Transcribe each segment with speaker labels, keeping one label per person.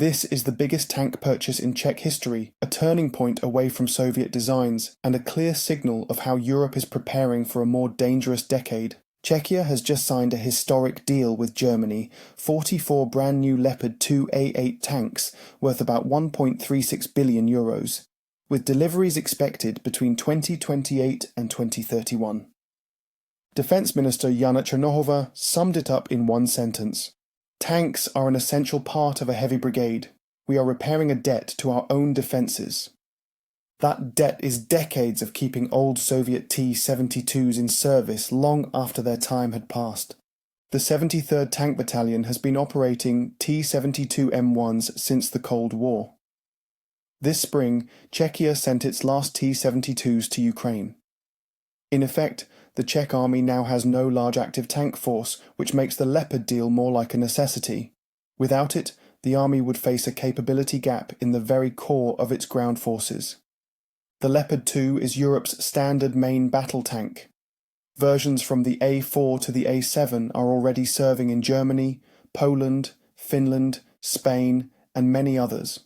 Speaker 1: This is the biggest tank purchase in Czech history, a turning point away from Soviet designs, and a clear signal of how Europe is preparing for a more dangerous decade. Czechia has just signed a historic deal with Germany, 44 brand new Leopard 2A8 tanks worth about €1.36 billion, with deliveries expected between 2028 and 2031. Defence Minister Jana Černochová summed it up in one sentence. Tanks are an essential part of a heavy brigade. We are repairing a debt to our own defences. That debt is decades of keeping old Soviet T-72s in service long after their time had passed. The 73rd Tank Battalion has been operating T-72M1s since the Cold War. This spring, Czechia sent its last T-72s to Ukraine. In effect, the Czech army now has no large active tank force, which makes the Leopard deal more like a necessity. Without it, the army would face a capability gap in the very core of its ground forces. The Leopard 2 is Europe's standard main battle tank. Versions from the A4 to the A7 are already serving in Germany, Poland, Finland, Spain, and many others.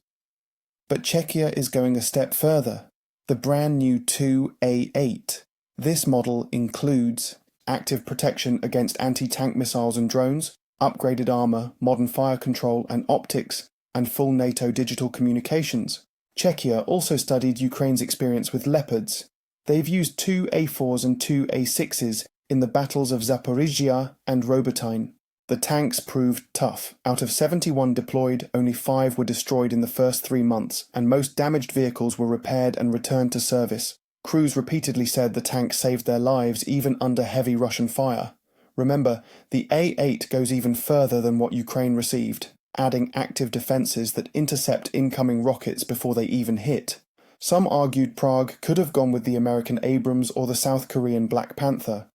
Speaker 1: But Czechia is going a step further. The brand new 2A8. This model includes active protection against anti-tank missiles and drones, upgraded armour, modern fire control and optics, and full NATO digital communications. Czechia also studied Ukraine's experience with Leopards. They've used 2 A4s and 2 A6s in the battles of Zaporizhzhia and Robotyne. The tanks proved tough. Out of 71 deployed, only 5 were destroyed in the first 3 months, and most damaged vehicles were repaired and returned to service. Crews repeatedly said the tank saved their lives even under heavy Russian fire. Remember, the A8 goes even further than what Ukraine received, adding active defences that intercept incoming rockets before they even hit. Some argued Prague could have gone with the American Abrams or the South Korean Black Panther.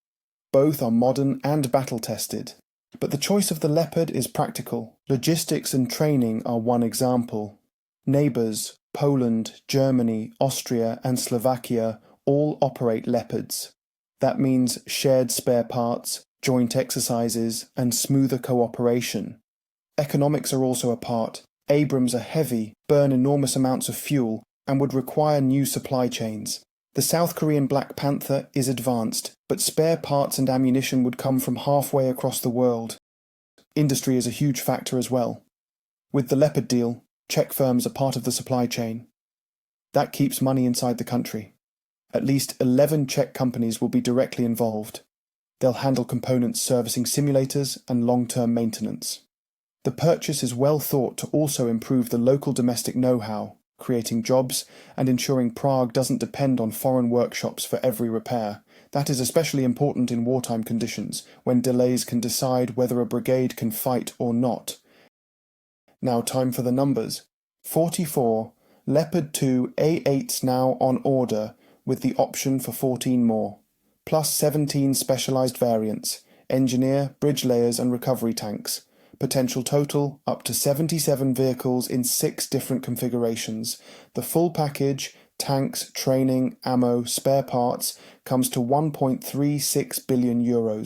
Speaker 1: Both are modern and battle-tested. But the choice of the Leopard is practical. Logistics and training are one example. Neighbours, Poland, Germany, Austria and Slovakia all operate Leopards. That means shared spare parts, joint exercises and smoother cooperation. Economics are also a part. Abrams are heavy, burn enormous amounts of fuel and would require new supply chains. The South Korean Black Panther is advanced, but spare parts and ammunition would come from halfway across the world. Industry is a huge factor as well. With the Leopard deal, Czech firms are part of the supply chain. That keeps money inside the country. At least 11 Czech companies will be directly involved. They'll handle components servicing simulators and long-term maintenance. The purchase is well thought to also improve the local domestic know-how, creating jobs and ensuring Prague doesn't depend on foreign workshops for every repair. That is especially important in wartime conditions, when delays can decide whether a brigade can fight or not. Now time for the numbers. 44 Leopard 2 A8s now on order, with the option for 14 more, plus 17 specialised variants, engineer, bridge layers and recovery tanks. Potential total up to 77 vehicles in 6 different configurations. The full package, tanks, training, ammo, spare parts, comes to €1.36 billion.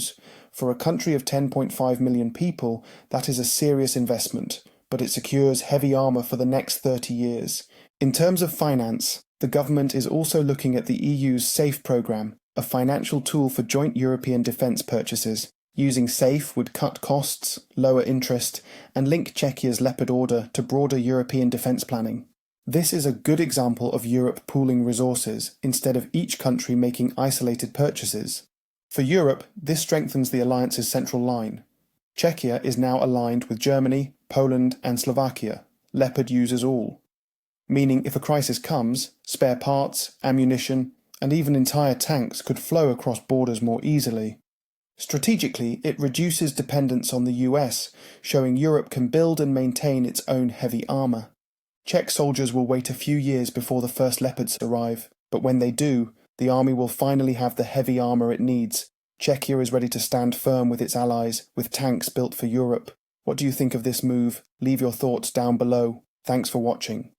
Speaker 1: For a country of 10.5 million people, that is a serious investment, but it secures heavy armour for the next 30 years. In terms of finance, the government is also looking at the EU's SAFE programme, a financial tool for joint European defence purchases. Using SAFE would cut costs, lower interest, and link Czechia's Leopard order to broader European defence planning. This is a good example of Europe pooling resources instead of each country making isolated purchases. For Europe, this strengthens the alliance's central line. Czechia is now aligned with Germany, Poland and Slovakia. Leopard uses all. Meaning if a crisis comes, spare parts, ammunition, and even entire tanks could flow across borders more easily. Strategically, it reduces dependence on the US, showing Europe can build and maintain its own heavy armour. Czech soldiers will wait a few years before the first Leopards arrive, but when they do, the army will finally have the heavy armour it needs. Czechia is ready to stand firm with its allies, with tanks built for Europe. What do you think of this move? Leave your thoughts down below. Thanks for watching.